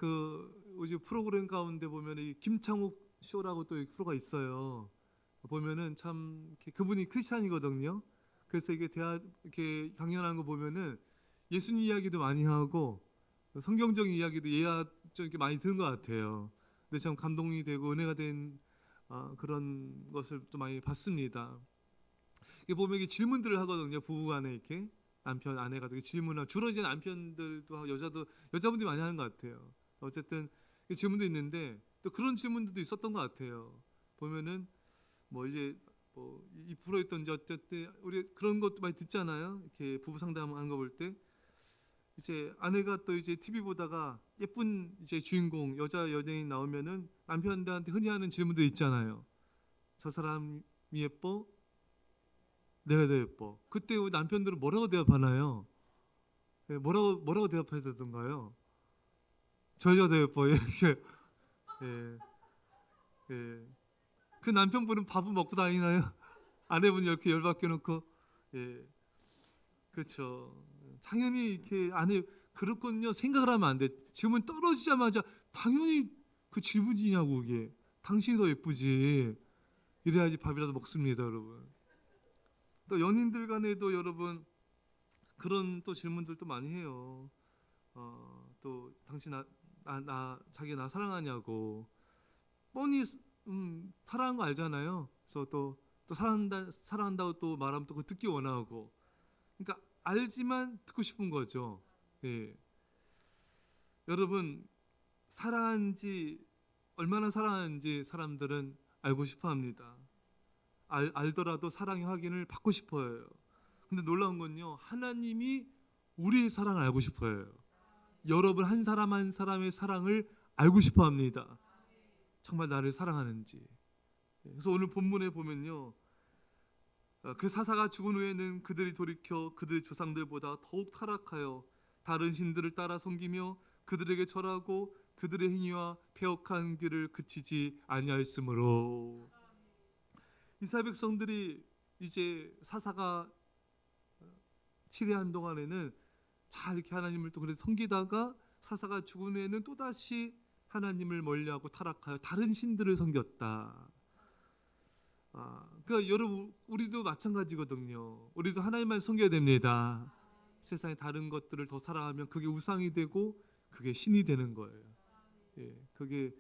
요즘 프로그램 가운데 보면 이 김창욱 쇼라고 또 프로가 있어요. 보면은 참 그분이 크리스찬이거든요. 그래서 이게 대화 이렇게 강연하는 거 보면은 예수님 이야기도 많이 하고 성경적인 이야기도 좀 이렇게 많이 듣는 것 같아요. 근데 참 감동이 되고 은혜가 된 그런 것을 또 많이 봤습니다. 이게 보면 이게 질문들을 하거든요. 부부간에 이렇게 남편 아내가 되게 질문을 주로 이제 남편들도 하고 여자분들이 많이 하는 것 같아요. 어쨌든 질문도 있는데 또 그런 질문들도 있었던 것 같아요. 보면은 뭐 이제 뭐이 프로였던 이제 어쨌든 우리 그런 것도 많이 듣잖아요. 이렇게 부부 상담하는 거 볼 때 이제 아내가 또 이제 TV 보다가 예쁜 이제 주인공 여자 연예인 나오면은 남편들한테 흔히 하는 질문도 있잖아요. 저 사람이 예뻐? 내가 더 예뻐. 그때 우리 남편들은 뭐라고 대답하나요? 예, 뭐라고 대답해야 되던가요? 저 여자 더 예뻐. 이렇게 예, 예. 그 남편분은 밥은 먹고 다니나요? 아내분이 이렇게 열받게 놓고 예, 그렇죠. 당연히 이렇게 아내 그렇군요. 생각을 하면 안 돼. 질문 떨어지자마자 당연히 그 질문이냐고 이게 당신이 더 예쁘지. 이래야지 밥이라도 먹습니다, 여러분. 또 연인들 간에도 여러분 그런 또 질문들도 많이 해요. 또 당신 자기 나 사랑하냐고 뻔히 사랑한 거 알잖아요. 그래서 또 사랑한다고 또 말하면 또 그거 듣기 원하고 그러니까 알지만 듣고 싶은 거죠. 예. 여러분 사랑한지 얼마나 사랑하는지 사람들은 알고 싶어 합니다. 알더라도 사랑의 확인을 받고 싶어요. 근데 놀라운 건요. 하나님이 우리의 사랑을 알고 싶어요. 여러분 한 사람 한 사람의 사랑을 알고 싶어 합니다. 정말 나를 사랑하는지. 그래서 오늘 본문에 보면요. 그 사사가 죽은 후에는 그들이 돌이켜 그들의 조상들보다 더욱 타락하여 다른 신들을 따라 섬기며 그들에게 절하고 그들의 행위와 패역한 길을 그치지 아니하였으므로 이스라엘 백성들이 이제 사사가 치레한 동안에는 잘 이렇게 하나님을 또 그래도 섬기다가 사사가 죽은 후에는 또다시 하나님을 멀리하고 타락하여 다른 신들을 섬겼다. 그러니까 여러분 우리도 마찬가지거든요. 우리도 하나님만 섬겨야 됩니다. 세상의 다른 것들을 더 사랑하면 그게 우상이 되고 그게 신이 되는 거예요. 예, 그게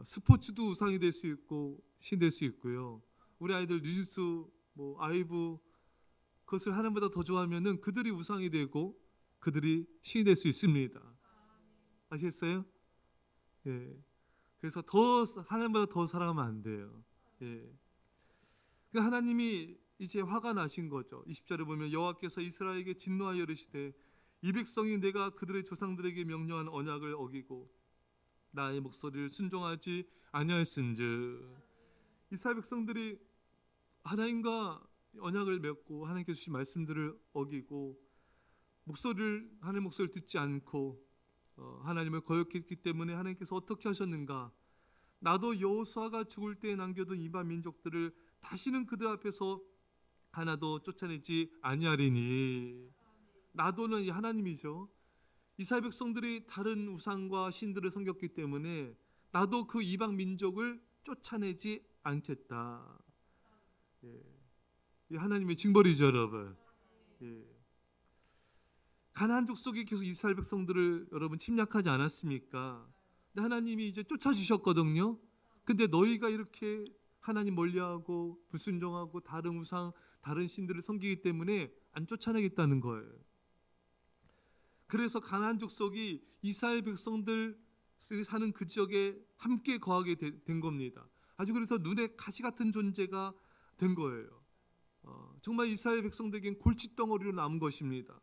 스포츠도 우상이 될 수 있고 신 될 수 있고요. 우리 아이들 뉴스 뭐 아이브 그것을 하나님보다 더 좋아하면은 그들이 우상이 되고 그들이 신이 될 수 있습니다. 아시겠어요? 예. 그래서 더 하나님보다 더 사랑하면 안 돼요. 예. 그 하나님이 이제 화가 나신 거죠. 20절에 보면 여호와께서 이스라엘에게 진노하여 이르시되 이 백성이 내가 그들의 조상들에게 명령한 언약을 어기고 나의 목소리를 순종하지 아니하였은즉 이스라엘 백성들이 하나님과 언약을 맺고 하나님께서 주신 말씀들을 어기고 하나님의 목소리를 듣지 않고 하나님을 거역했기 때문에 하나님께서 어떻게 하셨는가? 나도 여호수아가 죽을 때에 남겨둔 이방 민족들을 다시는 그들 앞에서 하나도 쫓아내지 아니하리니 나도는 이 하나님이죠. 이스라엘 백성들이 다른 우상과 신들을 섬겼기 때문에 나도 그 이방 민족을 쫓아내지 않겠다. 예. 이 하나님의 징벌이죠, 여러분. 예. 가나안 족속이 계속 이스라엘 백성들을 여러분 침략하지 않았습니까? 근데 하나님이 이제 쫓아주셨거든요. 근데 너희가 이렇게 하나님 멀리하고 불순종하고 다른 우상, 다른 신들을 섬기기 때문에 안 쫓아내겠다는 거예요. 그래서 가나안 족속이 이스라엘 백성들이 사는 그 지역에 함께 거하게 된 겁니다. 아주 그래서 눈에 가시 같은 존재가 된 거예요. 정말 이스라엘 백성들에겐 골칫덩어리로 남은 것입니다.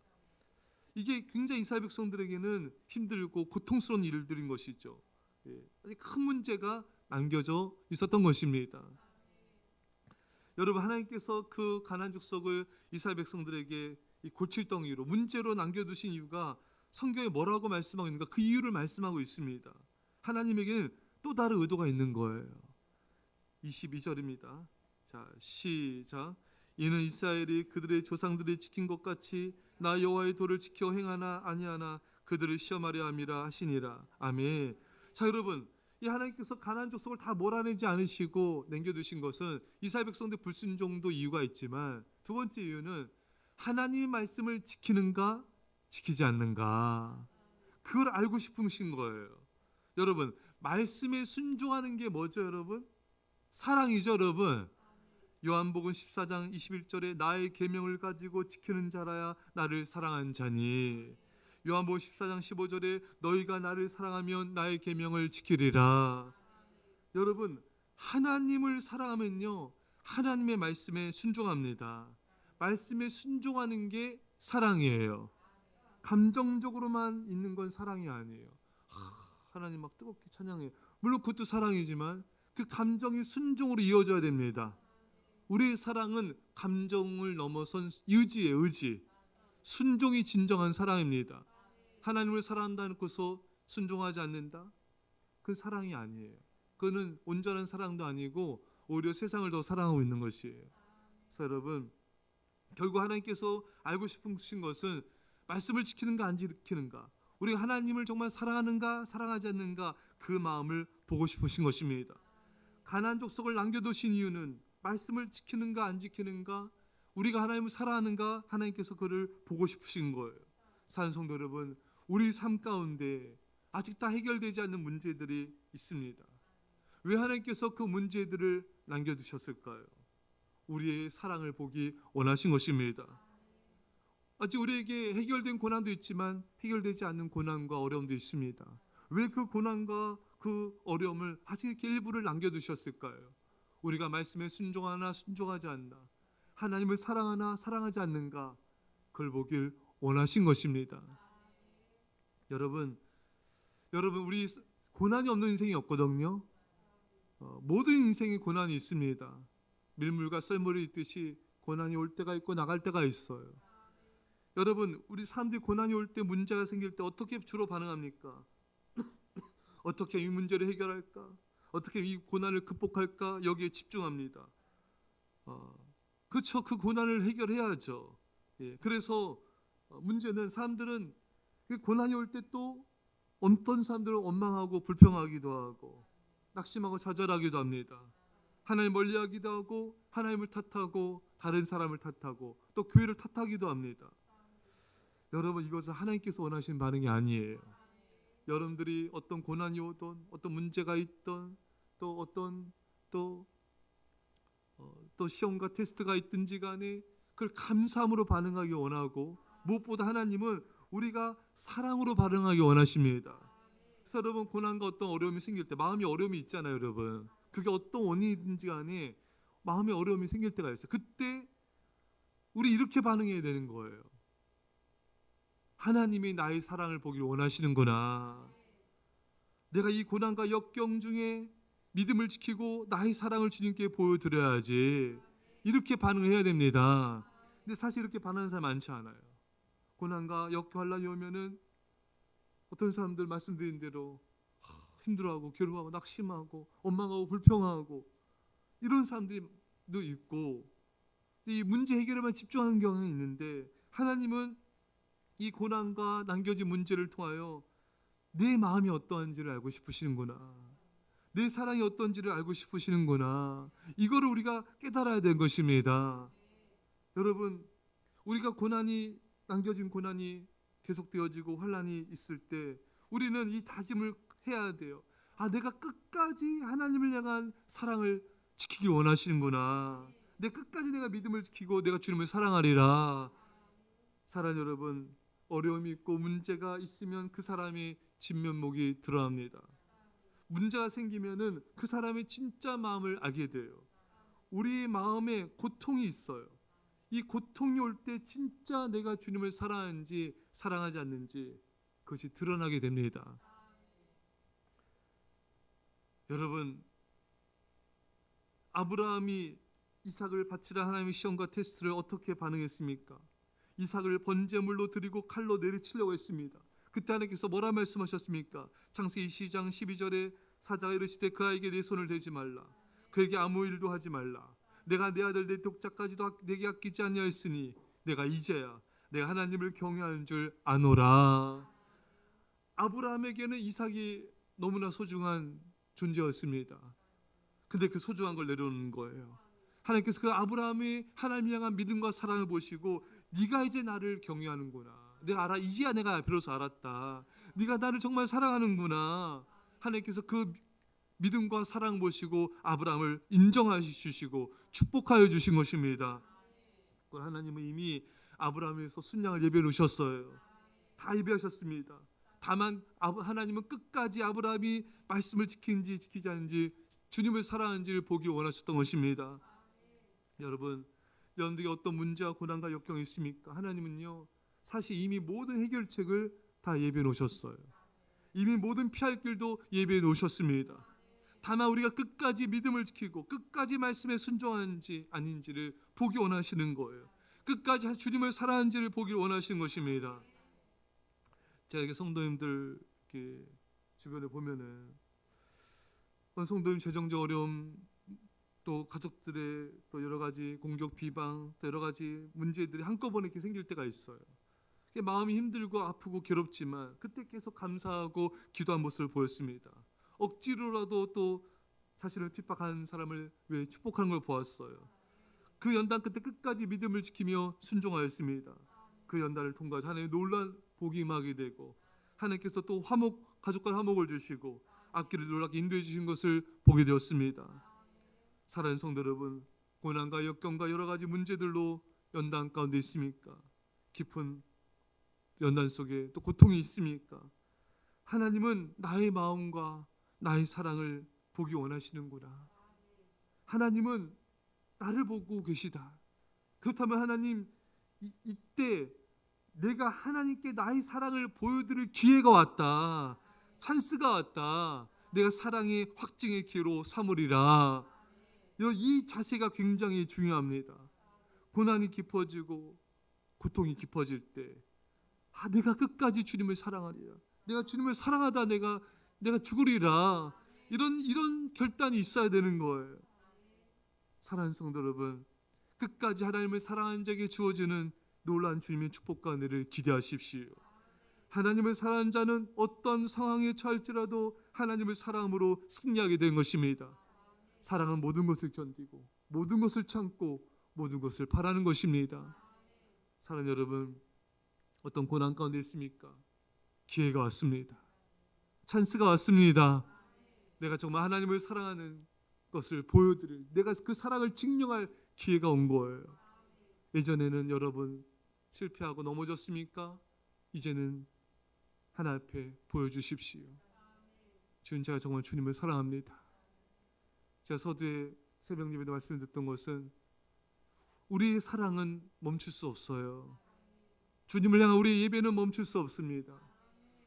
이게 굉장히 이스라엘 백성들에게는 힘들고 고통스러운 일들인 것이죠. 예, 큰 문제가 남겨져 있었던 것입니다. 여러분 하나님께서 그 가나안 족속을 이스라엘 백성들에게 이 골칫덩이로 문제로 남겨두신 이유가 성경에 뭐라고 말씀하고 있는가 그 이유를 말씀하고 있습니다. 하나님에게는 또 다른 의도가 있는 거예요. 22절입니다. 자 시작. 이는 이스라엘이 그들의 조상들이 지킨 것 같이 나 여호와의 도를 지켜 행하나 아니하나 그들을 시험하려 함이라 하시니라. 아멘. 자, 여러분, 이 하나님께서 가나안 족속을 다 몰아내지 않으시고 남겨두신 것은 이스라엘 백성들 불순종도 이유가 있지만, 두 번째 이유는 하나님의 말씀을 지키는가 지키지 않는가, 그걸 알고 싶으신 거예요. 여러분, 말씀에 순종하는 게 뭐죠, 여러분? 사랑이죠, 여러분. 요한복음 14장 21절에 나의 계명을 가지고 지키는 자라야 나를 사랑한 자니, 요한복음 14장 15절에 너희가 나를 사랑하면 나의 계명을 지키리라. 여러분, 하나님을 사랑하면요, 하나님의 말씀에 순종합니다. 말씀에 순종하는 게 사랑이에요. 감정적으로만 있는 건 사랑이 아니에요. 하나님 막 뜨겁게 찬양해요. 물론 그것도 사랑이지만 그 감정이 순종으로 이어져야 됩니다. 우리의 사랑은 감정을 넘어선 의지예요. 의지. 순종이 진정한 사랑입니다. 하나님을 사랑한다는 것서 순종하지 않는다? 그 사랑이 아니에요. 그거는 온전한 사랑도 아니고 오히려 세상을 더 사랑하고 있는 것이에요. 그래서 여러분, 결국 하나님께서 알고 싶으신 것은 말씀을 지키는가 안 지키는가, 우리가 하나님을 정말 사랑하는가 사랑하지 않는가, 그 마음을 보고 싶으신 것입니다. 가나안 족속을 남겨두신 이유는 말씀을 지키는가 안 지키는가, 우리가 하나님을 사랑하는가, 하나님께서 그를 보고 싶으신 거예요. 사는 성도 여러분, 우리 삶 가운데 아직 다 해결되지 않는 문제들이 있습니다. 왜 하나님께서 그 문제들을 남겨두셨을까요? 우리의 사랑을 보기 원하신 것입니다. 아직 우리에게 해결된 고난도 있지만 해결되지 않는 고난과 어려움도 있습니다. 왜 그 고난과 그 어려움을 아직 이렇게 일부를 남겨두셨을까요? 우리가 말씀에 순종하나 순종하지 않나, 하나님을 사랑하나 사랑하지 않는가, 그걸 보길 원하신 것입니다. 여러분 우리 고난이 없는 인생이 없거든요. 모든 인생에 고난이 있습니다. 밀물과 썰물이 있듯이 고난이 올 때가 있고 나갈 때가 있어요. 여러분, 우리 사람들이 고난이 올 때, 문제가 생길 때 어떻게 주로 반응합니까? 어떻게 이 문제를 해결할까? 어떻게 이 고난을 극복할까? 여기에 집중합니다. 그렇죠. 그 고난을 해결해야죠. 예, 그래서 문제는 사람들은 그 고난이 올 때 또 어떤 사람들은 원망하고 불평하기도 하고 낙심하고 좌절하기도 합니다. 하나님 멀리하기도 하고 하나님을 탓하고 다른 사람을 탓하고 또 교회를 탓하기도 합니다. 여러분, 이것은 하나님께서 원하시는 반응이 아니에요. 여러분들이 어떤 고난이 오든 어떤 문제가 있든 또 어떤 또 시험과 테스트가 있든지 간에 그걸 감사함으로 반응하기 원하고, 무엇보다 하나님은 우리가 사랑으로 반응하기 원하십니다. 그래서 여러분, 고난과 어떤 어려움이 생길 때, 마음이 어려움이 있잖아요, 여러분. 그게 어떤 원인이든지 간에 마음에 어려움이 생길 때가 있어요. 그때 우리 이렇게 반응해야 되는 거예요. 하나님이 나의 사랑을 보길 원하시는구나. 내가 이 고난과 역경 중에 믿음을 지키고 나의 사랑을 주님께 보여드려야지. 이렇게 반응해야 됩니다. 근데 사실 이렇게 반응하는 사람 많지 않아요. 고난과 역경 환란이 오면은 어떤 사람들 말씀드린 대로 힘들어하고 괴로워하고 낙심하고 원망하고 불평하고 이런 사람들도 있고, 이 문제 해결에만 집중하는 경향이 있는데, 하나님은 이 고난과 남겨진 문제를 통하여 내 마음이 어떠한지를 알고 싶으시는구나, 내 사랑이 어떤지를 알고 싶으시는구나, 이거를 우리가 깨달아야 되는 것입니다. 여러분, 우리가 남겨진 고난이 계속되어지고 환란이 있을 때 우리는 이 다짐을 해야 돼요. 내가 끝까지 하나님을 향한 사랑을 지키기 원하시는구나. 끝까지 내가 믿음을 지키고 내가 주님을 사랑하리라. 사랑 여러분, 어려움이 있고 문제가 있으면 그 사람이 진면목이 드러납니다. 문제가 생기면은 그 사람의 진짜 마음을 알게 돼요. 우리 마음에 고통이 있어요. 이 고통이 올 때 진짜 내가 주님을 사랑하는지 사랑하지 않는지 그것이 드러나게 됩니다. 여러분, 아브라함이 이삭을 바치라 하나님의 시험과 테스트를 어떻게 반응했습니까? 이삭을 번제물로 드리고 칼로 내리치려고 했습니다. 그때 하나님께서 뭐라 말씀하셨습니까? 창세기 22장 12절에 사자가 이르시되 그 아이에게 내 손을 대지 말라, 그에게 아무 일도 하지 말라. 내가 내 아들 내 독자까지도 내게 아끼지 아니하였으니 내가 이제야 내가 하나님을 경외하는 줄 아노라. 아브라함에게는 이삭이 너무나 소중한 존재였습니다. 근데 그 소중한 걸 내려놓는 거예요. 하나님께서 그 아브라함이 하나님 향한 믿음과 사랑을 보시고 네가 이제 나를 경외하는구나. 내가 알아. 이제야 내가 비로소 알았다. 네가 나를 정말 사랑하는구나. 하나님께서 그 믿음과 사랑 보시고 아브라함을 인정하여 주시고 축복하여 주신 것입니다. 하나님은 이미 아브라함에서 순양을 예배해 놓으셨어요. 다 예배하셨습니다. 다만 하나님은 끝까지 아브라함이 말씀을 지키는지 지키지 않는지 주님을 사랑하는지를 보기 원하셨던 것입니다. 여러분들에게 어떤 문제와 고난과 역경이 있습니까? 하나님은요 사실 이미 모든 해결책을 다 예배해 놓으셨어요. 이미 모든 피할 길도 예배해 놓으셨습니다. 다만 우리가 끝까지 믿음을 지키고 끝까지 말씀에 순종하는지 아닌지를 보기 원하시는 거예요. 끝까지 주님을 사랑하는지를 보기 원하시는 것입니다. 제가 이렇게 성도님들 이렇게 주변에 보면은 성도님 재정적 어려움, 또 가족들의 또 여러 가지 공격 비방, 또 여러 가지 문제들이 한꺼번에 이렇게 생길 때가 있어요. 마음이 힘들고 아프고 괴롭지만 그때 계속 감사하고 기도한 모습을 보였습니다. 억지로라도 또 자신을 핍박한 사람을 왜 축복하는 걸 보았어요. 그 연단 끝에 끝까지 믿음을 지키며 순종하였습니다. 그 연단을 통과해서 하나님의 놀라운 복이 임하게 되고 하나님께서 또 가족과 화목을 주시고 앞길을 놀랍게 인도해 주신 것을 보게 되었습니다. 사랑하는 성도 여러분, 고난과 역경과 여러 가지 문제들로 연단 가운데 있습니까? 깊은 연단 속에 또 고통이 있습니까? 하나님은 나의 마음과 나의 사랑을 보기 원하시는구나. 하나님은 나를 보고 계시다. 그렇다면 하나님 이때 내가 하나님께 나의 사랑을 보여드릴 기회가 왔다. 찬스가 왔다. 내가 사랑의 확증의 기회로 삼으리라. 이 자세가 굉장히 중요합니다. 고난이 깊어지고 고통이 깊어질 때 내가 끝까지 주님을 사랑하리라. 내가 주님을 사랑하다 내가 죽으리라. 이런 결단이 있어야 되는 거예요. 사랑하는 성도 여러분, 끝까지 하나님을 사랑하는 자에게 주어지는 놀라운 주님의 축복과 은혜를 기대하십시오. 하나님을 사랑하는 자는 어떤 상황에 처할지라도 하나님을 사랑함으로 승리하게 된 것입니다. 사랑은 모든 것을 견디고 모든 것을 참고 모든 것을 바라는 것입니다. 사랑하는 여러분, 어떤 고난 가운데 있습니까? 기회가 왔습니다. 찬스가 왔습니다. 내가 정말 하나님을 사랑하는 것을 보여드릴, 내가 그 사랑을 증명할 기회가 온 거예요. 예전에는 여러분 실패하고 넘어졌습니까? 이제는 하나 앞에 보여주십시오. 주님, 제가 정말 주님을 사랑합니다. 제가 서두에 새벽 예배도 말씀을 듣던 것은 우리의 사랑은 멈출 수 없어요. 주님을 향한 우리의 예배는 멈출 수 없습니다.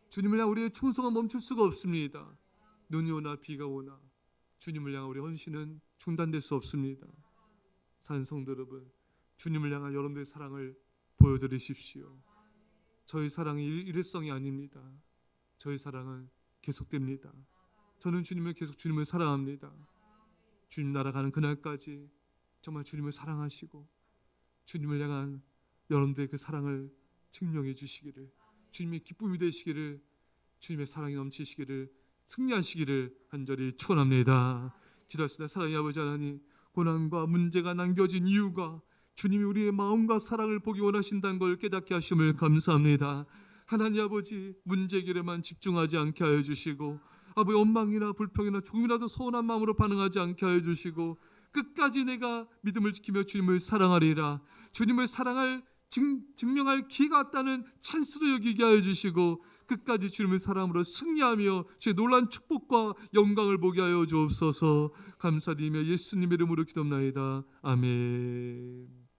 주님을 향한 우리의 충성은 멈출 수가 없습니다. 눈이 오나 비가 오나 주님을 향한 우리의 헌신은 중단될 수 없습니다. 사는 성도 여러분, 주님을 향한 여러분들의 사랑을 보여드리십시오. 저희 사랑이 일회성이 아닙니다. 저희 사랑은 계속됩니다. 저는 주님을 사랑합니다. 주님 나라 가는 그날까지 정말 주님을 사랑하시고 주님을 향한 여러분들의 그 사랑을 증명해 주시기를, 주님의 기쁨이 되시기를, 주님의 사랑이 넘치시기를, 승리하시기를 간절히 축원합니다. 기도하시다. 사랑의 아버지 하나님, 고난과 문제가 남겨진 이유가 주님이 우리의 마음과 사랑을 보기 원하신다는 걸 깨닫게 하심을 감사합니다. 하나님 아버지, 문제 해결에만 집중하지 않게 하여 주시고 아버지 원망이나 불평이나 조금이라도 서운한 마음으로 반응하지 않게 하여 주시고 끝까지 내가 믿음을 지키며 주님을 사랑하리라, 주님을 사랑할 증명할 기회가 왔다는 찬스로 여기게 하여 주시고 끝까지 주님을 사랑으로 승리하며 주의 놀라운 축복과 영광을 보게 하여 주옵소서. 감사드리며 예수님의 이름으로 기도합나이다. 아멘.